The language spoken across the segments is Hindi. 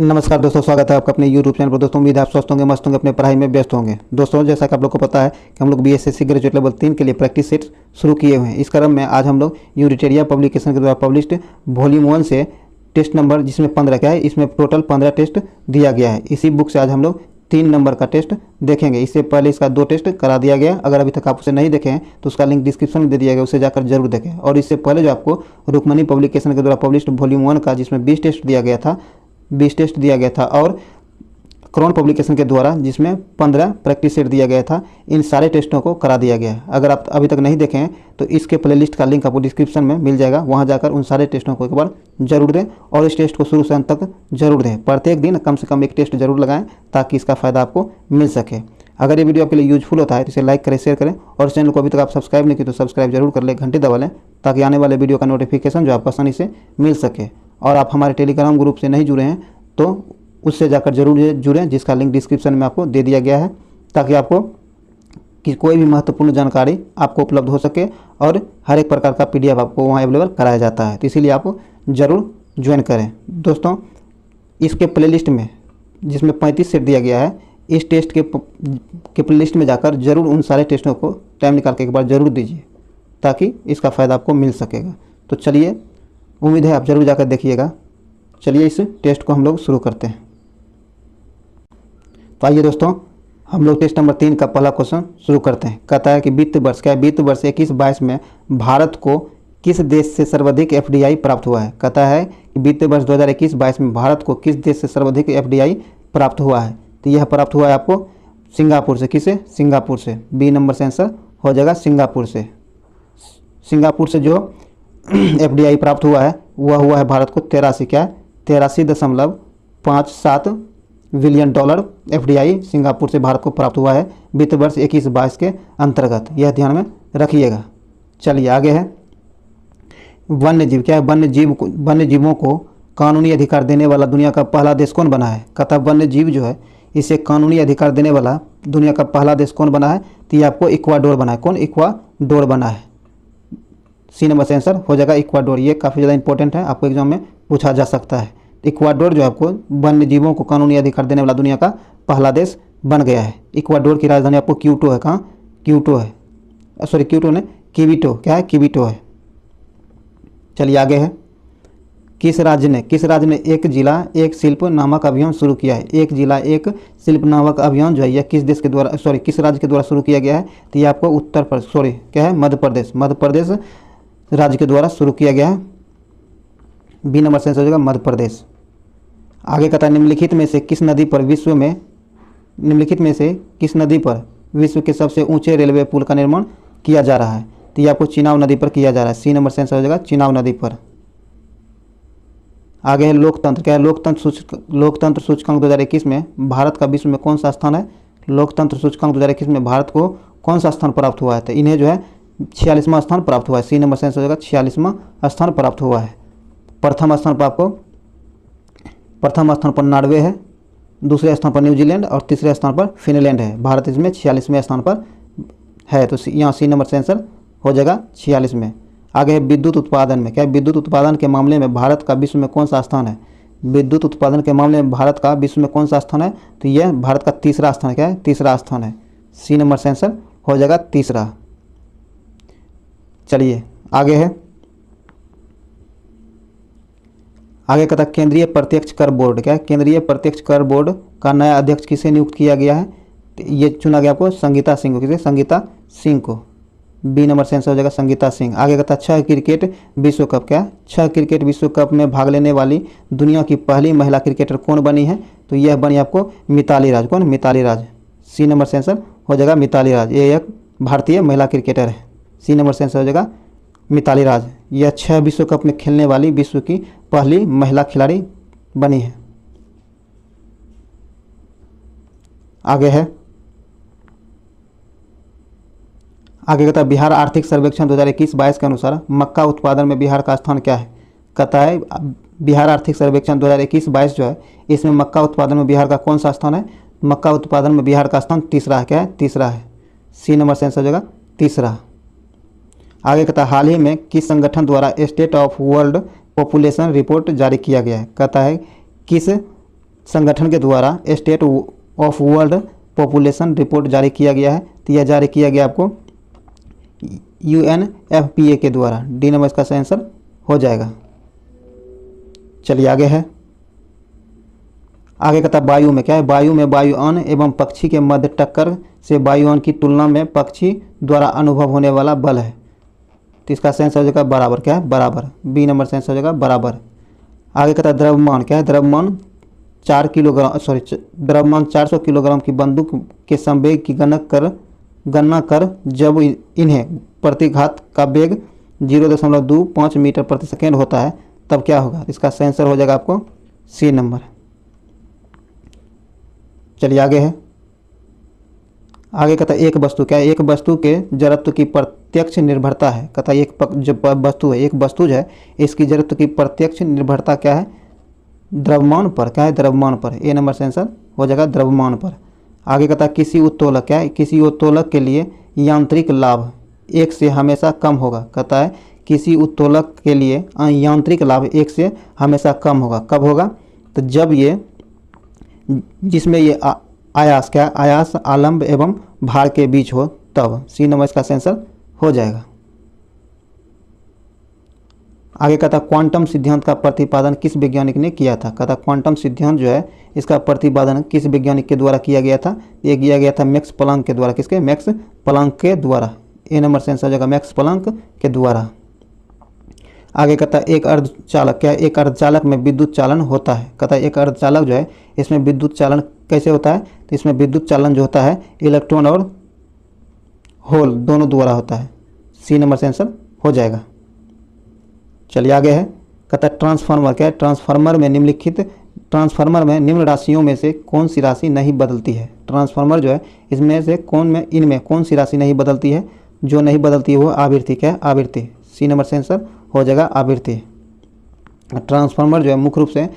नमस्कार दोस्तों, स्वागत है आपका अपने YouTube चैनल पर। दोस्तों उम्मीद है आप स्वस्थ होंगे, मस्त होंगे, अपने पढ़ाई में व्यस्त होंगे। दोस्तों जैसा कि आप लोग को पता है कि हम लोग BSSC ग्रेजुएट लेवल 3 के लिए प्रैक्टिस सेट शुरू किए हुए हैं। इस क्रम में आज हम लोग यूनिटेरिया पब्लिकेशन के द्वारा पब्लिश्ड वॉल्यूम 1 से टेस्ट नंबर जिसमें 15 का है, इसमें टोटल 15 टेस्ट दिया गया है। इसी बुक से आज हम लोग 3 नंबर का टेस्ट देखेंगे। इससे पहले इसका 2 टेस्ट करा दिया गया। अगर अभी तक आप उसे नहीं देखे हैं तो उसका लिंक डिस्क्रिप्शन में दे दिया गया, उसे जाकर जरूर देखें। और इससे पहले जो आपको रुक्मणी पब्लिकेशन के द्वारा पब्लिश्ड वॉल्यूम 1 का जिसमें 20 टेस्ट दिया गया था और क्राउन पब्लिकेशन के द्वारा जिसमें 15 प्रैक्टिस सेट दिया गया था, इन सारे टेस्टों को करा दिया गया है। अगर आप अभी तक नहीं देखें हैं तो इसके प्लेलिस्ट का लिंक आपको डिस्क्रिप्शन में मिल जाएगा, वहां जाकर उन सारे टेस्टों को एक बार जरूर दें और इस टेस्ट को शुरू से अंत तक जरूर दें। प्रत्येक दिन कम से कम एक टेस्ट जरूर लगाएं ताकि इसका फ़ायदा आपको मिल सके। अगर ये वीडियो आपके लिए यूजफुल होता है तो इसे लाइक करें, शेयर करें और चैनल को अभी तक आप सब्सक्राइब नहीं किए तो सब्सक्राइब जरूर कर लें, घंटी दबा लें ताकि आने वाले वीडियो का नोटिफिकेशन जो आपको आसानी से मिल सके। और आप हमारे टेलीग्राम ग्रुप से नहीं जुड़े हैं तो उससे जाकर जरूर जुड़ें, जिसका लिंक डिस्क्रिप्शन में आपको दे दिया गया है, ताकि आपको कि कोई भी महत्वपूर्ण जानकारी आपको उपलब्ध हो सके और हर एक प्रकार का PDF आपको वहाँ अवेलेबल कराया जाता है। तो इसीलिए आप ज़रूर ज्वाइन करें। दोस्तों इसके प्लेलिस्ट में जिसमें 35 सेट दिया गया है, इस टेस्ट के प्लेलिस्ट में जाकर जरूर उन सारे टेस्टों को टाइम निकाल के एक बार ज़रूर दीजिए ताकि इसका फ़ायदा आपको मिल सकेगा। तो चलिए, उम्मीद है आप ज़रूर जाकर देखिएगा। चलिए इस टेस्ट को हम लोग शुरू करते हैं। तो आइए दोस्तों, हम लोग टेस्ट नंबर 3 का पहला क्वेश्चन शुरू करते हैं। कहता है कि वित्त वर्ष 21-22 में भारत को किस देश से सर्वाधिक FDI प्राप्त हुआ है। कहता है कि वित्त वर्ष 2021-22 में भारत को किस देश से सर्वाधिक FDI प्राप्त हुआ है। तो यह प्राप्त हुआ है आपको सिंगापुर से। किसे? सिंगापुर से। बी नंबर से आंसर हो जाएगा सिंगापुर से। सिंगापुर से जो FDI प्राप्त हुआ है वह हुआ है भारत को 83.57 बिलियन डॉलर FDI सिंगापुर से भारत को प्राप्त हुआ है वित्त वर्ष 21-22 के अंतर्गत। यह ध्यान में रखिएगा। चलिए आगे है वन्य जीव। क्या है? वन्य जीवों को कानूनी अधिकार देने वाला दुनिया का पहला देश कौन बना है। कहता है वन्य जीव जो है इसे कानूनी अधिकार देने वाला दुनिया का पहला देश कौन बना है। तो ये आपको इक्वाडोर बना है। कौन? इक्वाडोर बना है। सी नंबर से आंसर हो जाएगा इक्वाडोर। ये काफ़ी ज़्यादा इंपॉर्टेंट है, आपको एग्जाम में पूछा जा सकता है। इक्वाडोर जो आपको वन्य जीवों को कानूनी अधिकार देने वाला दुनिया का पहला देश बन गया है। इक्वाडोर की राजधानी आपको क्यूटो है। कहाँ? क्यूटो है, सॉरी क्यूटो ने कीविटो। क्या है? कीविटो है। चलिए आगे है किस राज्य ने एक जिला एक शिल्प नामक अभियान शुरू किया है। एक जिला एक शिल्प नामक अभियान जो है यह किस देश के द्वारा किस राज्य के द्वारा शुरू किया गया है। तो ये आपको मध्य प्रदेश राज्य के द्वारा शुरू किया गया है। बी नंबर से आंसर हो जाएगा मध्य प्रदेश। आगे कहता है निम्नलिखित में से किस नदी पर विश्व के सबसे ऊंचे रेलवे पुल का निर्माण किया जा रहा है। तो ये आपको चिनाब नदी पर किया जा रहा है। सी नंबर से आंसर हो जाएगा चिनाब नदी पर। आगे है लोकतंत्र। क्या है? लोकतंत्र सूचकांक 2021 में भारत का विश्व में कौन सा स्थान है। लोकतंत्र सूचकांक 2021 में भारत को कौन सा स्थान प्राप्त हुआ है। तो इन्हें जो है 46वां स्थान प्राप्त हुआ है। सी नंबर से आंसर हो जाएगा 46वां स्थान प्राप्त हुआ है। प्रथम स्थान पर नॉर्वे है, दूसरे स्थान पर न्यूजीलैंड और तीसरे स्थान पर फिनलैंड है। भारत इसमें 46वें स्थान पर है। तो यहाँ सी नंबर से आंसर हो जाएगा 46 में। आगे है विद्युत उत्पादन में। क्या है? विद्युत उत्पादन के मामले में भारत का विश्व में कौन सा स्थान है। विद्युत उत्पादन के मामले में भारत का विश्व में कौन सा स्थान है। तो यह भारत का तीसरा स्थान है। क्या है? तीसरा स्थान है। सी नंबर से आंसर हो जाएगा तीसरा। चलिए आगे है कहता केंद्रीय प्रत्यक्ष कर बोर्ड। क्या है? केंद्रीय प्रत्यक्ष कर बोर्ड का नया अध्यक्ष किसे नियुक्त किया गया है। तो ये चुना गया आपको संगीता सिंह को। किसे? संगीता सिंह को। बी नंबर से आंसर हो जाएगा संगीता सिंह। आगे कहता 6 क्रिकेट विश्व कप। क्या है? 6 क्रिकेट विश्व कप में भाग लेने वाली दुनिया की पहली महिला क्रिकेटर कौन बनी है। तो यह बनी आपको मिताली राज। कौन? मिताली राज। सी नंबर से आंसर हो जाएगा मिताली राज। ये एक भारतीय महिला क्रिकेटर है। सी नंबर से आंसर हो जाएगा मिताली राज। यह 6 विश्व कप में खेलने वाली विश्व की पहली महिला खिलाड़ी बनी है। आगे कहता है बिहार आर्थिक सर्वेक्षण 2021-22 के अनुसार मक्का उत्पादन में बिहार का स्थान क्या है। कहता है बिहार आर्थिक सर्वेक्षण 2021-22 जो है इसमें मक्का उत्पादन में बिहार का कौन सा स्थान है। मक्का उत्पादन में बिहार का स्थान तीसरा है। क्या है? तीसरा है। सी नंबर से आंसर हो जाएगा तीसरा। आगे कहता है हाल ही में किस संगठन द्वारा state of world population report जारी किया गया है। कहता है किस संगठन के द्वारा state of world population report जारी किया गया है। तो यह जारी किया गया आपको UNFPA के द्वारा। डी नंबर इसका सही आंसर हो जाएगा। चलिए आगे है, आगे कहता है वायु में क्या है, वायु में वायुयान एवं पक्षी के मध्य टक्कर से वायुयान की तुलना में पक्षी द्वारा अनुभव होने वाला बल है। तो इसका सही आंसर हो जाएगा बराबर, क्या है बराबर, बी नंबर सही आंसर हो जाएगा बराबर। आगे कहता है द्रव्यमान क्या है, द्रव्यमान 400 किलोग्राम की बंदूक के संवेग की गणना कर जब इन्हें प्रतिघात का वेग 0.25 मीटर प्रति सेकेंड होता है तब क्या होगा। इसका सही आंसर हो जाएगा आपको सी नंबर। चलिए आगे है, आगे कहता है एक वस्तु क्या है, एक वस्तु के जड़त्व की प्रत्यक्ष निर्भरता है। कहता है एक जो वस्तु है, एक वस्तु जो है इसकी जड़त्व की प्रत्यक्ष निर्भरता क्या है, द्रव्यमान पर, क्या है द्रव्यमान पर। ए नंबर से आंसर हो जाएगा द्रव्यमान पर। आगे कहता है किसी उत्तोलक क्या है, किसी उत्तोलक के लिए यांत्रिक लाभ 1 से हमेशा कम होगा। कहता है किसी उत्तोलक के लिए यांत्रिक लाभ 1 से हमेशा कम होगा। कब होगा, तो जब ये जिसमें ये आयास क्या है, आयास आलम्ब एवं भार के बीच हो तब। सी नंबर इसका आंसर हो जाएगा। आगे कहता है क्वांटम सिद्धांत का प्रतिपादन किस वैज्ञानिक ने किया था। कहता है क्वांटम सिद्धांत जो है इसका प्रतिपादन किस वैज्ञानिक के द्वारा किया गया था। ये किया गया था मैक्स प्लांक के द्वारा। किसके, मैक्स प्लांक के द्वारा। ए नंबर से आंसर हो जाएगा मैक्स प्लांक के द्वारा। आगे कहता है एक अर्धचालक क्या है, एक अर्धचालक में विद्युत चालन होता है। कहता है एक अर्धचालक जो है इसमें विद्युत चालन कैसे होता है, तो इसमें विद्युत चालन जो होता है इलेक्ट्रॉन और होल दोनों द्वारा होता है। सी नंबर से आंसर हो जाएगा। चलिए आगे है, कहता है ट्रांसफार्मर क्या है, ट्रांसफार्मर में निम्न राशियों में से कौन सी राशि नहीं बदलती है। ट्रांसफार्मर जो है इसमें से इनमें कौन सी राशि नहीं बदलती है, जो नहीं बदलती है वो आवृत्ति क्या है, आवृत्ति। सी नंबर से आंसर हो जाएगा आवृत्ति। ट्रांसफार्मर जो है मुख्य रूप से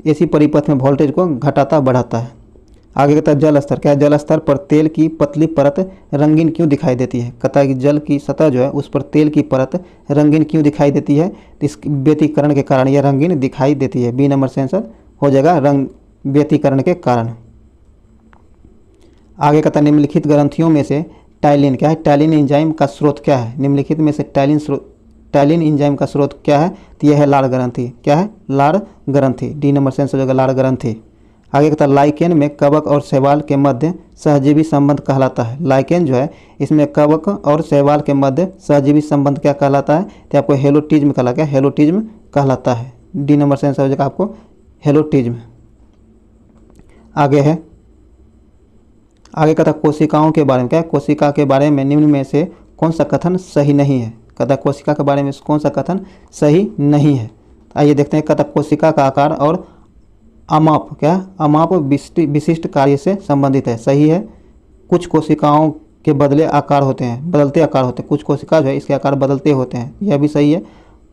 एसी परिपथ में वोल्टेज को घटाता बढ़ाता है। आगे कहता है जल स्तर क्या है, जल स्तर पर तेल की पतली परत रंगीन क्यों दिखाई देती है। कहता है कि जल की सतह जो है उस पर तेल की परत रंगीन क्यों दिखाई देती है, तो इस व्यतिकरण के कारण यह रंगीन दिखाई देती है। बी नंबर से आंसर हो जाएगा रंग व्यतिकरण के कारण। आगे कहता है निम्नलिखित ग्रंथियों में से टाइलिन क्या है, टाइलिन एंजाइम का स्रोत क्या है। निम्नलिखित में से टाइलिन एंजाइम का स्रोत क्या है, तो यह है लाल ग्रंथि। क्या है, लाल ग्रंथि। डी नंबर से आंसर हो जाएगा लाल ग्रंथि। आगे कहता है लाइकेन में कवक और शैवाल के मध्य सहजीवी संबंध कहलाता है। लाइकेन जो है इसमें कवक और शैवाल के मध्य सहजीवी संबंध क्या कहलाता है, तो आपको हेलोटिज्म कहलाता है, हेलोटिज्म कहलाता है। डी नंबर से आंसर हो जाएगा आपको हेलोटिज्म। आगे है, आगे कहता है कोशिकाओं के बारे में क्या है, कोशिका के बारे में निम्न में से कौन सा कथन सही नहीं है। कहता है कोशिका के बारे में कौन सा कथन सही नहीं है। आइए देखते हैं। कहता है कोशिका का आकार और अमाप क्या है, अमाप विशिष्ट कार्य से संबंधित है। सही है। कुछ कोशिकाओं के बदलते आकार होते हैं, कुछ कोशिका जो है इसके आकार बदलते होते हैं, यह भी सही है।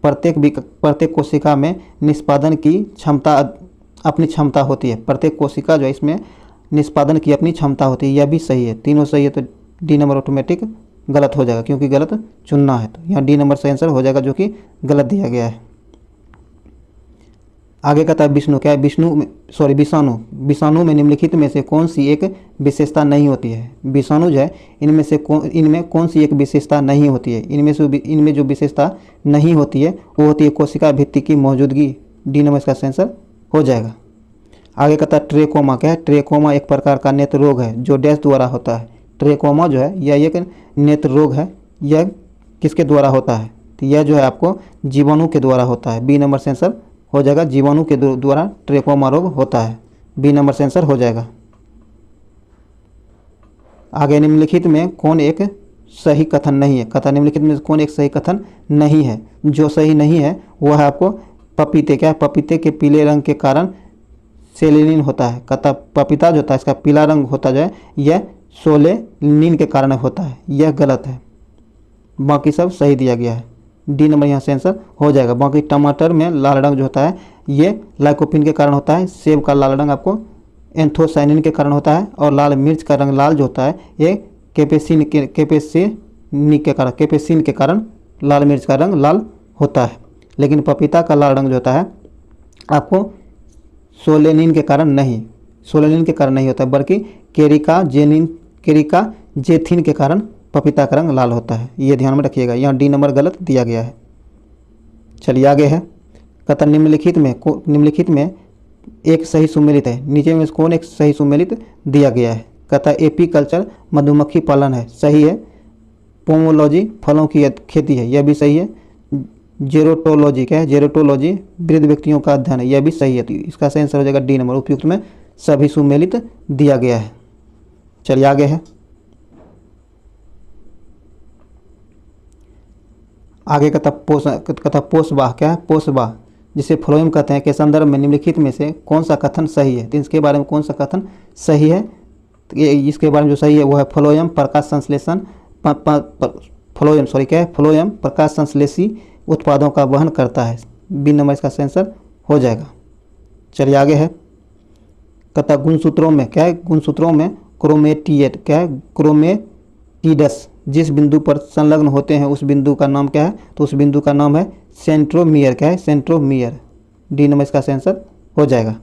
प्रत्येक कोशिका में निष्पादन की क्षमता अपनी क्षमता होती है। प्रत्येक कोशिका जो है इसमें निष्पादन की अपनी क्षमता होती है, यह भी सही है। तीनों सही है तो डी नंबर ऑटोमेटिक गलत हो जाएगा क्योंकि गलत चुनना है, तो यहाँ डी नंबर सही आंसर हो जाएगा जो कि गलत दिया गया है। आगे कहता है विष्णु क्या है, विषाणु में निम्नलिखित में से कौन सी एक विशेषता नहीं होती है। विषाणु जो है इनमें कौन सी एक विशेषता नहीं होती है। इनमें जो विशेषता नहीं होती है वो होती है कोशिका भित्ति की मौजूदगी। डी नंबर इसका आंसर हो जाएगा। आगे कहता है ट्रेकोमा क्या है, ट्रेकोमा एक प्रकार का नेत्र रोग है जो डैश द्वारा होता है। ट्रेकोमा जो है यह एक नेत्र रोग है, यह किसके द्वारा होता है, तो यह जो है आपको जीवाणु के द्वारा होता है। बी नंबर से आंसर हो जाएगा जीवाणु के द्वारा ट्रेकोमा रोग होता है। बी नंबर से आंसर हो जाएगा। आगे निम्नलिखित में कौन एक सही कथन नहीं है। कहता निम्नलिखित में कौन एक सही कथन नहीं है। जो सही नहीं है वह है आपको पपीते क्या है, पपीते के पीले रंग के कारण सेलेनिन होता है। कहता पपीता जो होता है इसका पीला रंग होता जो है यह सोलेनिन के कारण होता है, यह गलत है। बाकी सब सही दिया गया है। डी नंबर यहाँ से आंसर हो जाएगा। बाकी टमाटर में लाल रंग जो होता है ये लाइकोपिन के कारण होता है। सेब का लाल रंग आपको एंथोसाइनिन के कारण होता है और लाल मिर्च का रंग लाल जो होता है ये कैपेसिन के कारण लाल मिर्च का रंग लाल होता है। लेकिन पपीता का लाल रंग जो होता है आपको सोलेनिन के कारण नहीं, सोलेनिन के कारण नहीं होता है, बल्कि केरिका जेथिन के कारण पपीता का रंग लाल होता है। ये ध्यान में रखिएगा, यहाँ डी नंबर गलत दिया गया है। चलिए आगे है। कहता निम्नलिखित में एक सही सुमेलित है, नीचे में कौन एक सही सुमेलित दिया गया है। कहता है एपीकल्चर मधुमक्खी पालन है, सही है। पोमोलॉजी फलों की खेती है, यह भी सही है। जेरोटोलॉजी क्या है, जेरोटोलॉजी वृद्ध व्यक्तियों का अध्ययन है, यह भी सही है। तो इसका सही आंसर हो जाएगा डी नंबर, उपयुक्त में सभी सुमेलित दिया गया है। चलिए आगे है। आगे कहता पोषवाह क्या है, पोषवाह जिसे फ्लोएम कहते हैं के संदर्भ में निम्नलिखित में से कौन सा कथन सही है। तो इसके बारे में कौन सा कथन सही है, तो इसके बारे में जो सही है वो है फ्लोएम प्रकाश संश्लेषण फ्लोएम क्या है, फ्लोएम प्रकाश संश्लेषी उत्पादों का वहन करता है। बी नंबर इसका आंसर हो जाएगा। चलिए आगे है। कहता गुणसूत्रों में क्या है, गुणसूत्रों में क्रोमेटिएट क्या है, क्रोमेटिडस जिस बिंदु पर संलग्न होते हैं उस बिंदु का नाम क्या है, तो उस बिंदु का नाम है सेंट्रोमियर क्या है, सेंट्रोमियर। डी नंबर इसका आंसर हो जाएगा।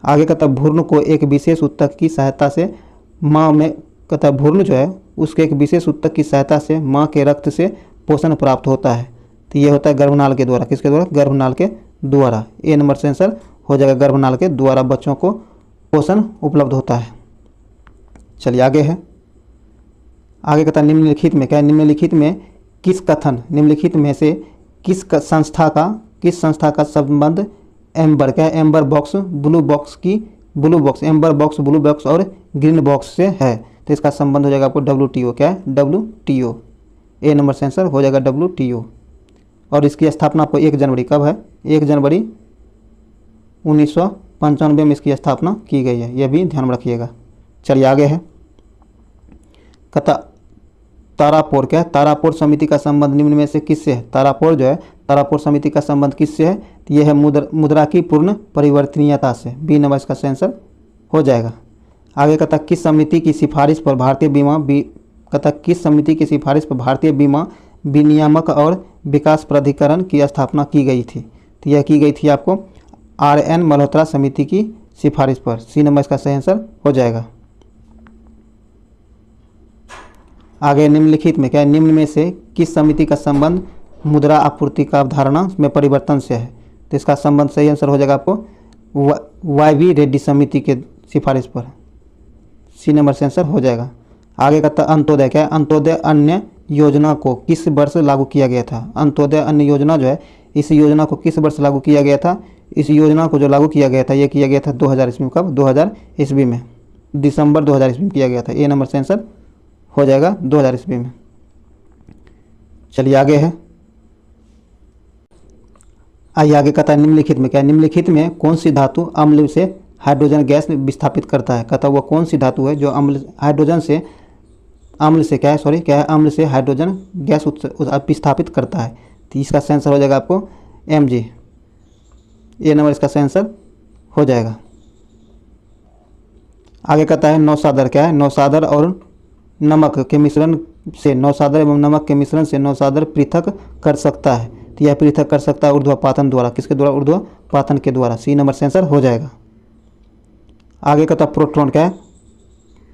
आगे कहता भ्रूण को एक विशेष ऊतक की सहायता से माँ में, कहता भ्रूण जो है उसके एक विशेष ऊतक की सहायता से माँ के रक्त से पोषण प्राप्त होता है। तो ये होता है गर्भनाल के द्वारा, किसके द्वारा, गर्भनाल के द्वारा। ए नंबर से आंसर हो जाएगा, गर्भनाल के द्वारा बच्चों को पोषण उपलब्ध होता है। चलिए आगे है। आगे कहता निम्नलिखित में क्या है, निम्नलिखित में किस कथन, निम्नलिखित में से किस संस्था का संबंध एम्बर क्या है, amber box blue box amber box blue box और ग्रीन बॉक्स से है। तो इसका संबंध हो जाएगा आपको WTO क्या है, WTO। ए नंबर से आंसर हो जाएगा WTO। और इसकी स्थापना आपको 1 जनवरी कब है, 1 जनवरी 1995 में इसकी स्थापना की गई है, यह भी ध्यान में रखिएगा। चलिए आगे है। कहता तारापोर क्या है, तारापोर समिति का संबंध निम्न में से किससे है। तारापोर जो है, तारापोर समिति का संबंध किससे है, तो यह है मुद्रा की पूर्ण परिवर्तनीयता से। बी नंबर इसका आंसर हो जाएगा। आगे कहता किस समिति की सिफारिश पर भारतीय बीमा विनियामक और विकास प्राधिकरण की स्थापना की गई थी। तो यह की गई थी आपको RN मल्होत्रा समिति की सिफारिश पर। सी नंबर इसका सही आंसर हो जाएगा। आगे निम्नलिखित में क्या है, निम्न में से किस समिति का संबंध मुद्रा आपूर्ति का अवधारणा में परिवर्तन से है। तो इसका संबंध सही आंसर हो जाएगा आपको YV रेड्डी समिति के सिफारिश पर। सी नंबर से आंसर हो जाएगा। आगे कहता अंत्योदय क्या है, अंत्योदय अन्य योजना को किस वर्ष लागू किया गया था। अंत्योदय अन्य योजना जो है, इस योजना को किस वर्ष लागू किया गया था। इस योजना को जो लागू किया गया था, यह किया गया था 2000 ईस्वी में। कब, 2000 ईस्वी में, दिसंबर 2000 ईस्वी में किया गया था। ए नंबर से आंसर हो जाएगा 2000 ईस्वी में। चलिए आगे है। आइए आगे कहता है निम्नलिखित में क्या है, निम्नलिखित में कौन सी धातु अम्ल से हाइड्रोजन गैस विस्थापित करता है। कहता वो कौन सी धातु है जो अम्ल से अम्ल से हाइड्रोजन गैस विस्थापित करता है। तो इसका आंसर हो जाएगा आपको Mg। ए नंबर इसका आंसर हो जाएगा। आगे कहता है नौसादर क्या है, नौसादर और नमक के मिश्रण से, नौसादर एवं नमक के मिश्रण से नौसादर पृथक कर सकता है। तो यह पृथक कर सकता है ऊर्ध्वपातन द्वारा, किसके द्वारा, ऊर्ध्वपातन के द्वारा। सी नंबर से आंसर हो जाएगा। आगे कहता है प्रोटॉन क्या है,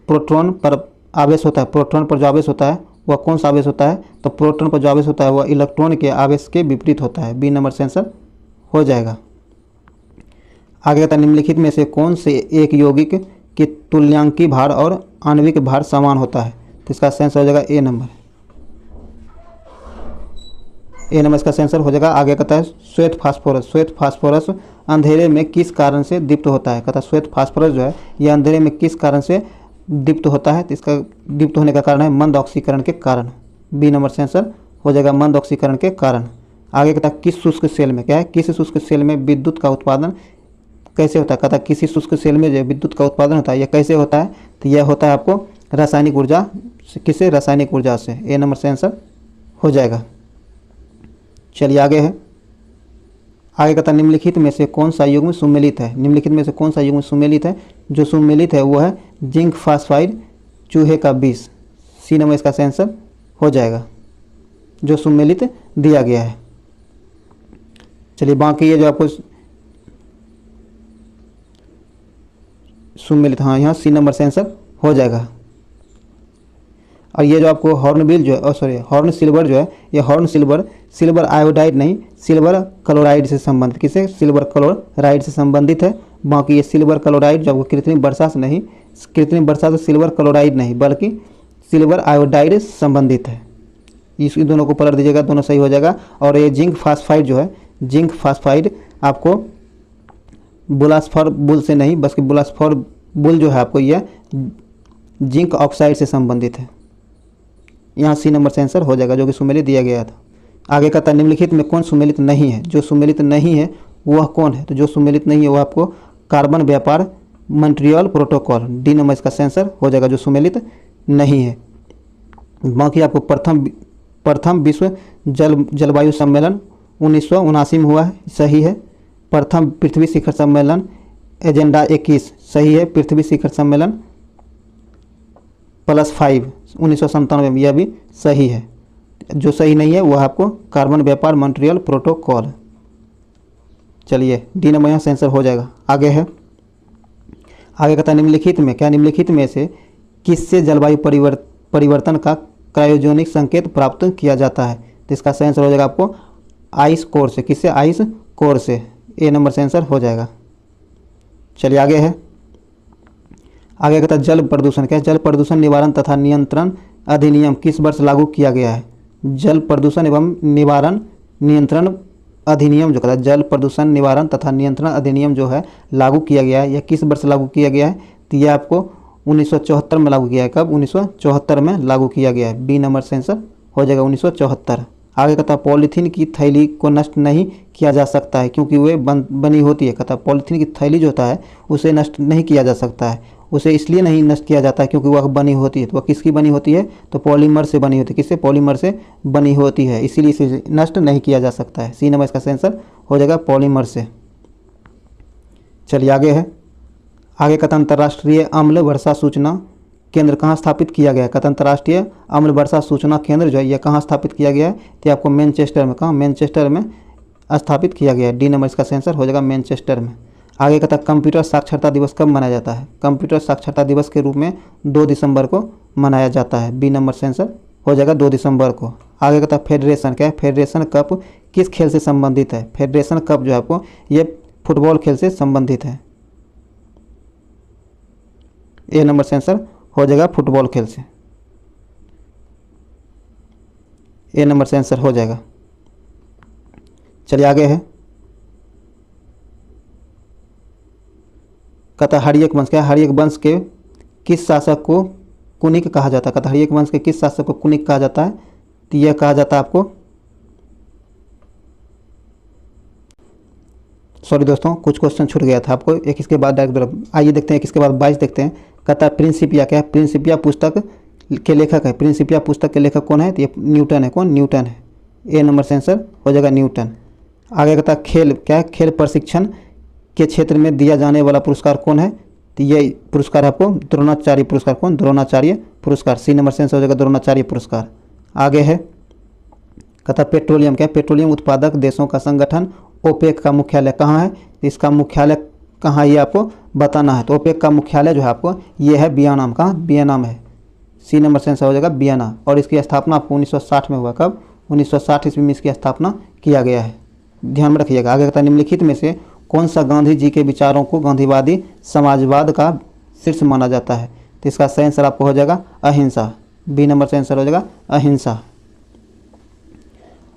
प्रोटॉन पर आवेश होता है, प्रोटॉन पर जो आवेश होता है वह कौन सा आवेश होता है। तो प्रोटॉन पर जो आवेश होता है वह इलेक्ट्रॉन के आवेश के विपरीत होता है। बी नंबर से आंसर हो जाएगा। आगे कहता है निम्नलिखित में से कौन से एक यौगिक के तुल्यांकी भार और आणविक भार समान होता है। तो इसका आंसर हो जाएगा ए नंबर। ए नंबर इसका आंसर हो जाएगा। आगे कहता है श्वेत फास्फोरस अंधेरे में किस कारण से दीप्त होता है। कहता है श्वेत फास्फोरस जो है यह अंधेरे में किस कारण से दीप्त होता है। तो इसका दीप्त होने का कारण है मंद ऑक्सीकरण के कारण। बी नंबर से आंसर हो जाएगा मंद ऑक्सीकरण के कारण। आगे कहता है किस शुष्क सेल में क्या है, किस शुष्क सेल में विद्युत का उत्पादन कैसे होता है। कहता है किसी शुष्क सेल में जो विद्युत का उत्पादन होता है यह कैसे होता है। तो यह होता है आपको रासायनिक ऊर्जा, किससे, रासायनिक ऊर्जा से। ए नंबर से आंसर हो जाएगा। चलिए आगे है। आगे कहता है निम्नलिखित में से कौन सा युग्म सुमेलित है। निम्नलिखित में से कौन सा युग्म सुमेलित है, जो सुमेलित है वो है जिंक फास्फाइड चूहे का विष। सी नंबर इसका आंसर हो जाएगा, जो सुमेलित दिया गया है। चलिए बाकी ये जो आपको सुमेलित, हाँ यहाँ सी नंबर से आंसर हो जाएगा। और ये जो आपको हॉर्नबिल जो है, सॉरी हॉर्न सिल्वर जो है, ये हॉर्न सिल्वर सिल्वर आयोडाइड नहीं, सिल्वर क्लोराइड से संबंधित, किसे, सिल्वर क्लोराइड से संबंधित है। बाकी ये सिल्वर क्लोराइड जो आपको कृत्रिम वर्षा से नहीं, कृत्रिम वर्षा से सिल्वर क्लोराइड नहीं बल्कि सिल्वर आयोडाइड से संबंधित है। इस दोनों को पलट दीजिएगा, दोनों सही हो जाएगा। और ये जिंक फास्फाइड जो है, जिंक फास्फाइड आपको बुलास्फर बुल से नहीं बल्कि बुलास्फर बुल जो है आपको यह जिंक ऑक्साइड से संबंधित है। यहाँ सी नंबर से आंसर हो जाएगा, जो कि सुमेलित दिया गया था। आगे कहता है निम्नलिखित में कौन सुमेलित नहीं है। जो सुमेलित नहीं है वह कौन है, तो जो सुमेलित नहीं है वह आपको कार्बन व्यापार मॉन्ट्रियल प्रोटोकॉल, डी नंबर इसका आंसर हो जाएगा, जो सुमेलित नहीं है। बाकी आपको प्रथम विश्व जलवायु सम्मेलन 1979 में हुआ है, सही है। प्रथम पृथ्वी शिखर सम्मेलन एजेंडा 21 सही है। पृथ्वी शिखर सम्मेलन +5 1997 में, यह भी सही है। जो सही नहीं है वह आपको कार्बन व्यापार मॉन्ट्रियल प्रोटोकॉल। चलिए डी नंबर यहाँ से आंसर हो जाएगा। आगे है, आगे कहता है निम्नलिखित में, क्या निम्नलिखित में से किससे जलवायु परिवर्तन का क्रायोजेनिक संकेत प्राप्त किया जाता है। तो इसका सही आंसर हो जाएगा आपको आइस कोर से। किससे, आइस कोर से, ए नंबर से आंसर हो जाएगा। चलिए आगे है, आगे कहता है जल प्रदूषण, क्या है, जल प्रदूषण निवारण तथा नियंत्रण अधिनियम किस वर्ष लागू किया गया है। जल प्रदूषण एवं निवारण नियंत्रण अधिनियम जो कहता है, जल प्रदूषण निवारण तथा नियंत्रण अधिनियम जो है लागू किया गया है, यह किस वर्ष लागू किया गया है। तो यह आपको 1974 में लागू किया है। कब, 1974 में लागू किया गया है। बी नंबर से आंसर हो जाएगा 1974। आगे कहता है पॉलीथीन की थैली को नष्ट नहीं किया जा सकता है क्योंकि वे बनी होती है। कहता है पॉलीथीन की थैली जो होता है उसे नष्ट नहीं किया जा सकता है, उसे इसलिए नहीं नष्ट किया जाता है क्योंकि वह बनी होती है। तो वह किसकी बनी होती है, तो पॉलीमर से बनी होती है। किससे, पॉलीमर से बनी होती है, इसीलिए इसे नष्ट नहीं किया जा सकता है। सी नंबर इसका आंसर हो जाएगा पॉलीमर से। चलिए आगे है, आगे कहता अंतर्राष्ट्रीय अम्ल वर्षा सूचना केंद्र कहाँ स्थापित किया गया है। कहता अंतर्राष्ट्रीय अम्ल वर्षा सूचना केंद्र जो है यह कहाँ स्थापित किया गया है, तो आपको मैनचेस्टर में, कहाँ, मैनचेस्टर में स्थापित किया गया है। डी नंबर इसका आंसर हो जाएगा मैनचेस्टर में। आगे कहता है कंप्यूटर साक्षरता दिवस कब मनाया जाता है। कंप्यूटर साक्षरता दिवस के रूप में 2 दिसंबर को मनाया जाता है। बी नंबर से आंसर हो जाएगा 2 दिसंबर को। आगे कहता है फेडरेशन, क्या है, फेडरेशन कप किस खेल से संबंधित है। फेडरेशन कप जो है आपको ये फुटबॉल खेल से संबंधित है। ए नंबर से आंसर हो जाएगा फुटबॉल खेल से, ए नंबर से आंसर हो जाएगा। चलिए आगे है, कहता हर्यक वंश, क्या हर्यक वंश के किस शासक को कुनिक कहा जाता है। कहता हर्यक वंश के किस शासक को कुनिक कहा जाता है, तो यह कहा जाता है आपको, सॉरी दोस्तों कुछ क्वेश्चन छूट गया था आपको, एक इसके बाद डायरेक्ट आइए देखते हैं, एक इसके बाद 22 देखते हैं। कहता है प्रिंसिपिया, क्या है, प्रिंसिपिया पुस्तक के लेखक है। प्रिंसिपिया पुस्तक के लेखक कौन है, तो ये न्यूटन है। कौन, न्यूटन है। ए नंबर से आंसर हो जाएगा न्यूटन। आगे कहता है खेल, क्या है, खेल प्रशिक्षण के क्षेत्र में दिया जाने वाला पुरस्कार कौन है, तो ये पुरस्कार आपको द्रोणाचार्य पुरस्कार। कौन, द्रोणाचार्य पुरस्कार। सी नंबर से आंसर हो जाएगा द्रोणाचार्य पुरस्कार। आगे है, कहता पेट्रोलियम, क्या है, पेट्रोलियम उत्पादक देशों का संगठन ओपेक का मुख्यालय कहाँ है, तो इसका मुख्यालय कहाँ ये आपको बताना है। तो ओपेक का मुख्यालय जो है आपको ये है वियना में। कहाँ, वियना में है। सी नंबर से आंसर हो जाएगा वियना। और इसकी स्थापना आपको 1960 में हुआ। कब, 1960 ईस्वी में इसकी स्थापना किया गया है, ध्यान में रखिएगा। आगे कहता है निम्नलिखित में से कौन सा गांधी जी के विचारों को गांधीवादी समाजवाद का शीर्ष माना जाता है, तो इसका सही आंसर आपको हो जाएगा अहिंसा। बी नंबर से आंसर हो जाएगा अहिंसा।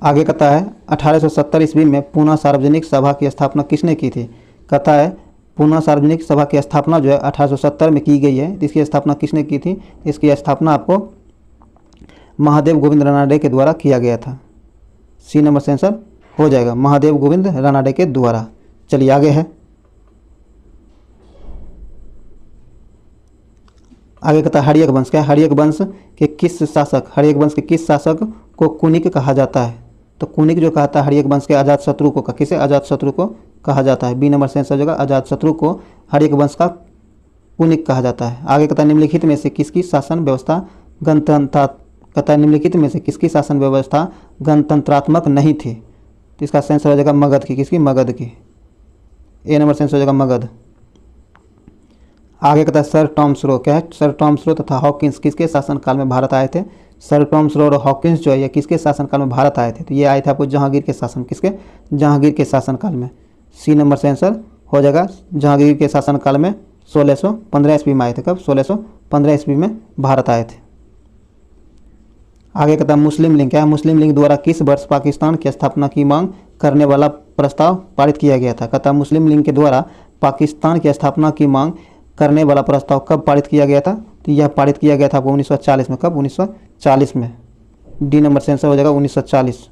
आगे कहता है 1870 ईस्वी में पूना सार्वजनिक सभा की स्थापना किसने की थी। कहता है पूना सार्वजनिक सभा की स्थापना जो है 1870 में की गई है, इसकी स्थापना किसने की थी। इसकी स्थापना आपको महादेव गोविंद रानाडे के द्वारा किया गया था। सी नंबर से आंसर हो जाएगा महादेव गोविंद रानाडे के द्वारा। चलिए आगे है, आगे कहता है हर्यक वंश, क्या है, हर्यक वंश के किस शासक, हर्यक वंश के किस शासक को कुनिक कहा जाता है। तो कुनिक जो कहता है हर्यक वंश के अजात शत्रु को, किसे, अजात शत्रु को कहा जाता है। बी नंबर से आंसर हो जाएगा अजात शत्रु को हर्यक वंश का कुनिक कहा जाता है। आगे कहता है निम्नलिखित में से किसकी शासन व्यवस्था गणतंत्र, कहता है निम्नलिखित में से किसकी शासन व्यवस्था गणतंत्रात्मक नहीं थी, तो इसका आंसर हो जाएगा मगध की। किसकी, मगध की। ए नंबर से आंसर हो जाएगा मगध। आगे कहता है सर टॉमस रो, क्या है, सर टॉमस रो तथा हॉकिंस किसके शासनकाल में भारत आए थे। सर टॉमस रो और हॉकिंस जो है ये किसके शासनकाल में भारत आए थे, तो ये आए थे आपको जहांगीर के शासन, किसके, जहांगीर के शासनकाल में। सी नंबर से आंसर हो जाएगा, जहांगीर के शासनकाल में 1615 ईस्वी में आए थे। कब, 1615 ईस्वी में भारत आए थे। आगे कहता है मुस्लिम लीग, क्या है, मुस्लिम लीग द्वारा किस वर्ष पाकिस्तान की स्थापना की मांग करने वाला प्रस्ताव पारित किया गया था। कहता है मुस्लिम लीग के द्वारा पाकिस्तान की स्थापना की मांग करने वाला प्रस्ताव कब पारित किया गया था, तो यह पारित किया गया था आपको 1940 में। कब, 1940 में। डी नंबर से आंसर हो जाएगा 1940।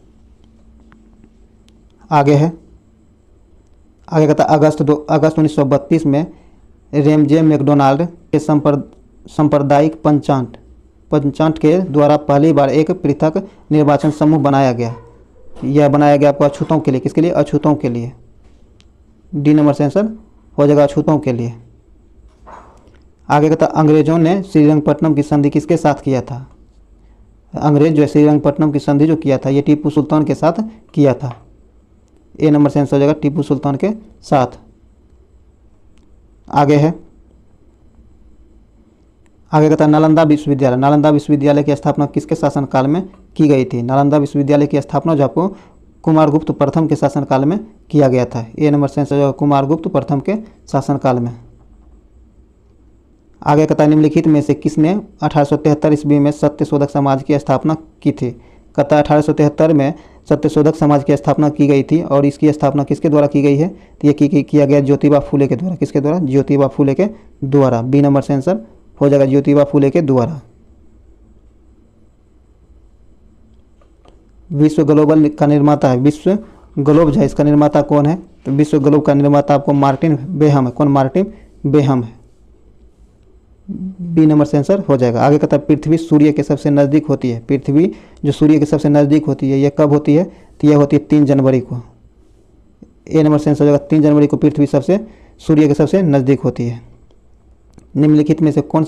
आगे है, आगे कहता है अगस्त 1932 में रेमजे मैकडोनाल्ड के सांप्रदायिक पंचांट के द्वारा पहली बार एक पृथक निर्वाचन समूह बनाया गया। यह बनाया गया आपको अछूतों के लिए, किसके लिए, अछूतों के लिए। डी नंबर से आंसर हो जाएगा अछूतों के लिए। आगे कहता अंग्रेजों ने श्रीरंगपट्टनम की संधि किसके साथ किया था। अंग्रेज जो है श्रीरंगपट्टनम की संधि जो किया था ये टीपू सुल्तान के साथ किया था। ए नंबर से आंसर हो जाएगा टीपू सुल्तान के साथ। आगे है, आगे कहता है नालंदा विश्वविद्यालय की स्थापना किसके शासनकाल में की गई थी। नालंदा विश्वविद्यालय की स्थापना जो आपको कुमारगुप्त प्रथम के शासनकाल में किया गया था। ए नंबर से आंसर हो जाएगा कुमारगुप्त प्रथम के शासनकाल में। आगे कहता है निम्नलिखित में से किसने 1873 ईस्वी में सत्यशोधक समाज की स्थापना की थी। कहता है 1873 में सत्यशोधक समाज की स्थापना की गई थी और इसकी स्थापना किसके द्वारा की गई है, तो ये किया गया ज्योतिबा फूले के द्वारा। किसके द्वारा, ज्योतिबा फूले के द्वारा। बी नंबर से आंसर हो जाएगा ज्योतिबा फूले के द्वारा। विश्व ग्लोबल का निर्माता है, विश्व ग्लोब जो है इसका निर्माता कौन है, तो विश्व ग्लोब का निर्माता आपको मार्टिन बेहम है। कौन, मार्टिन बेहम है। बी नंबर से आंसर हो जाएगा। आगे कहता है पृथ्वी सूर्य के सबसे नज़दीक होती है। पृथ्वी जो सूर्य के सबसे नज़दीक होती है यह कब होती है, तो यह होती है 3 जनवरी को। ए नंबर से आंसर हो जाएगा 3 जनवरी को पृथ्वी सूर्य के सबसे नज़दीक होती है। निम्नलिखित में से कौन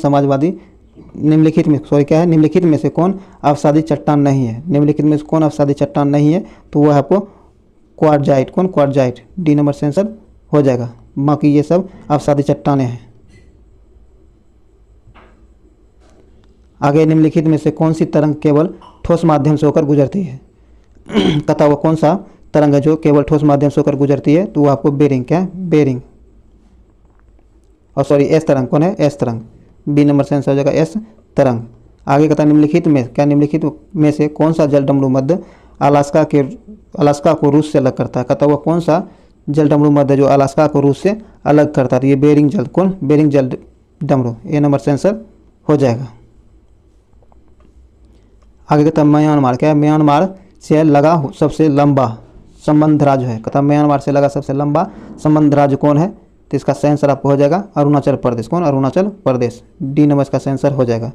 निम्नलिखित में से कौन अवसादी चट्टान नहीं है। निम्नलिखित में से कौन अवसादी चट्टान नहीं है, तो वह आपको क्वार्टजाइट। कौन, क्वार्टजाइट। डी नंबर से आंसर हो जाएगा। बाकी ये सब अवसादी चट्टानें हैं। आगे निम्नलिखित में से कौन सी तरंग केवल ठोस माध्यम से होकर गुजरती है। कहता वो कौन सा तरंग है जो केवल ठोस माध्यम से होकर गुजरती है, तो वो आपको बेरिंग, क्या है, बेरिंग, और सॉरी एस तरंग। कौन है, एस तरंग। बी नंबर से आंसर हो जाएगा एस तरंग। आगे कहता निम्नलिखित में से कौन सा जल डमरू मध्य अलास्का को रूस से अलग करता है। कहता वो कौन सा जल डमरू मध्य जो अलास्का को रूस से अलग करता है, तो ये बेरिंग जल। कौन, बेरिंग जल डमरू। ए नंबर से आंसर हो जाएगा। आगे कहता है म्यांमार, क्या है, म्यांमार से लगा सबसे लंबा संबंध राज्य है। कहता म्यांमार से लगा सबसे लंबा संबंध राज्य कौन है, तो इसका सही आंसर आपको हो जाएगा अरुणाचल प्रदेश। कौन, अरुणाचल प्रदेश। डी नंबर का सही आंसर हो जाएगा।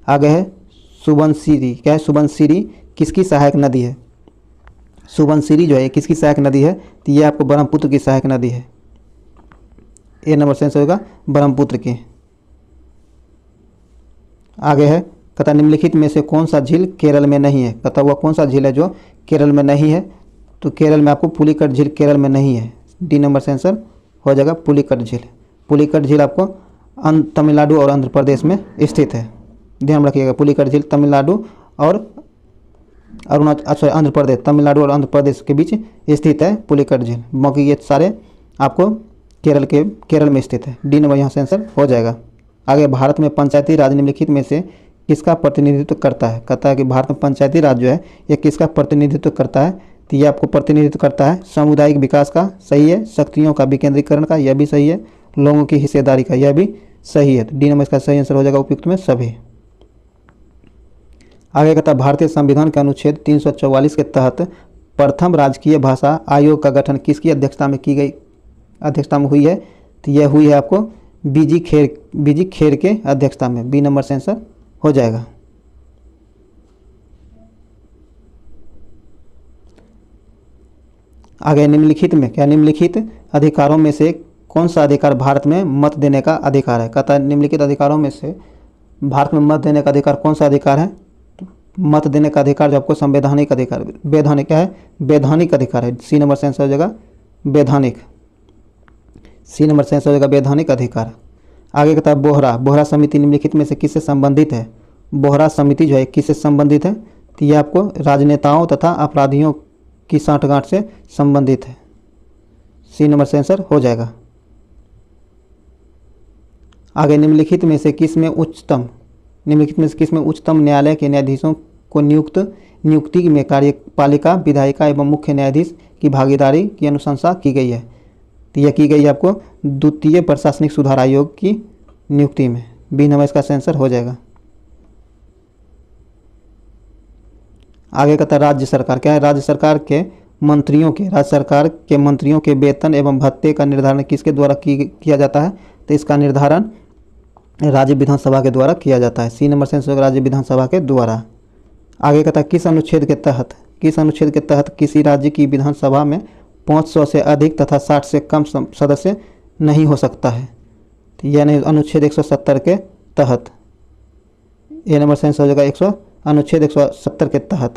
आगे है सुबनसिरी, क्या है, सुबनसिरी किसकी सहायक नदी है। सुबनसिरी जो है किसकी सहायक नदी है, तो ये आपको ब्रह्मपुत्र की सहायक नदी है। ए नंबर से आंसर होगा ब्रह्मपुत्र की। आगे है, कहता निम्नलिखित में से कौन सा झील केरल में नहीं है। कहता वह कौन सा झील है जो केरल में नहीं है, तो केरल में आपको पुलिकट झील केरल में नहीं है। डी नंबर से आंसर हो जाएगा पुलिकट झील। पुलिकट झील आपको तमिलनाडु और आंध्र प्रदेश में स्थित है। ध्यान रखिएगा, पुलिकट झील तमिलनाडु और आंध्र प्रदेश, तमिलनाडु और आंध्र प्रदेश के बीच स्थित है पुलिकट झील। बाकी ये सारे आपको केरल में स्थित है। डी नंबर यहाँ से आंसर हो जाएगा। आगे भारत में पंचायती राज निम्नलिखित में से किसका प्रतिनिधित्व करता है। कहता है कि भारत में पंचायती राज जो है ये किसका प्रतिनिधित्व करता है, तो ये आपको प्रतिनिधित्व करता है सामुदायिक विकास का, सही है, शक्तियों का विकेंद्रीकरण का, यह भी सही है, लोगों की हिस्सेदारी का, यह भी सही है। तो डी नंबर इसका सही आंसर हो जाएगा उपयुक्त में सभी। आगे कहता है भारतीय संविधान के अनुच्छेद 344 के तहत प्रथम राजकीय भाषा आयोग का गठन किसकी अध्यक्षता में हुई है, तो यह हुई है आपको बीजी खेर के अध्यक्षता में। बी नंबर से आंसर हो जाएगा। आगे निम्नलिखित अधिकारों में से कौन सा अधिकार भारत में मत देने का अधिकार है। कहता है निम्नलिखित अधिकारों में से भारत में मत देने का अधिकार कौन सा अधिकार है। मत देने का अधिकार जो आपको संवैधानिक अधिकार, वैधानिक, क्या है, वैधानिक अधिकार है। सी नंबर से आंसर हो जाएगा वैधानिक। सी नंबर से आंसर हो जाएगा वैधानिक अधिकार। आगे कहता है बोहरा। बोहरा समिति निम्नलिखित में से किससे संबंधित है? बोहरा समिति जो है किससे संबंधित है? तो ये आपको राजनेताओं तथा अपराधियों की साठगांठ से संबंधित है। सी नंबर से आंसर हो जाएगा। आगे निम्नलिखित में से किस में उच्चतम न्यायालय के न्यायाधीशों को नियुक्ति में कार्यपालिका, विधायिका एवं मुख्य न्यायाधीश की भागीदारी की अनुशंसा की गई है? तो यह की गई है आपको द्वितीय प्रशासनिक सुधार आयोग की नियुक्ति में। बी नंबर इसका आंसर हो जाएगा। आगे कहता है राज्य सरकार। क्या है? राज्य सरकार के मंत्रियों के वेतन एवं भत्ते का निर्धारण किसके द्वारा किया जाता है? तो इसका निर्धारण राज्य विधानसभा के द्वारा किया जाता है। सी नंबर से आंसर राज्य विधानसभा के द्वारा। आगे कहता है किस अनुच्छेद के तहत किसी राज्य की विधानसभा में 500 से अधिक तथा 60 से कम सदस्य नहीं हो सकता है? तो यानी अनुच्छेद 170 के तहत। ए नंबर से आंसर हो जाएगा अनुच्छेद 170 के तहत।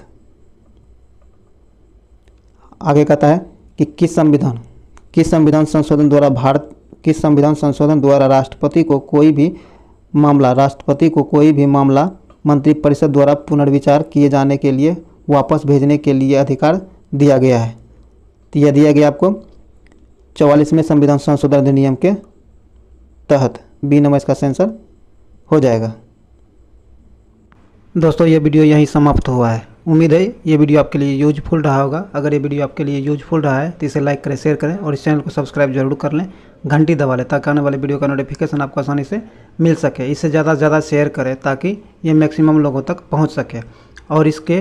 आगे कहता है कि किस संविधान संशोधन द्वारा राष्ट्रपति को कोई भी मामला मंत्रिपरिषद द्वारा पुनर्विचार किए जाने के लिए वापस भेजने के लिए अधिकार दिया गया है? तो यह दिया गया आपको 44वें संविधान संशोधन अधिनियम के तहत। बी नंबर इसका आंसर हो जाएगा। दोस्तों ये वीडियो यहीं समाप्त हुआ है। उम्मीद है ये वीडियो आपके लिए यूजफुल रहा होगा। अगर ये वीडियो आपके लिए यूजफुल रहा है तो इसे लाइक करें, शेयर करें और इस चैनल को सब्सक्राइब जरूर कर लें, घंटी दबा लें ताकि आने वाले वीडियो का नोटिफिकेशन आपको आसानी से मिल सके। इससे ज़्यादा से ज़्यादा शेयर करें ताकि ये मैक्सिमम लोगों तक पहुँच सके। और इसके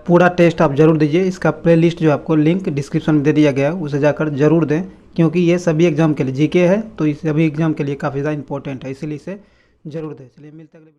पूरा टेस्ट आप जरूर दीजिए। इसका प्लेलिस्ट जो आपको लिंक डिस्क्रिप्शन में दे दिया गया है, उसे जाकर जरूर दें, क्योंकि ये सभी एग्जाम के लिए जीके है, तो इस सभी एग्जाम के लिए काफ़ी ज़्यादा इंपॉर्टेंट है, इसीलिए इसे जरूर दें। चलिए मिलते हैं अगले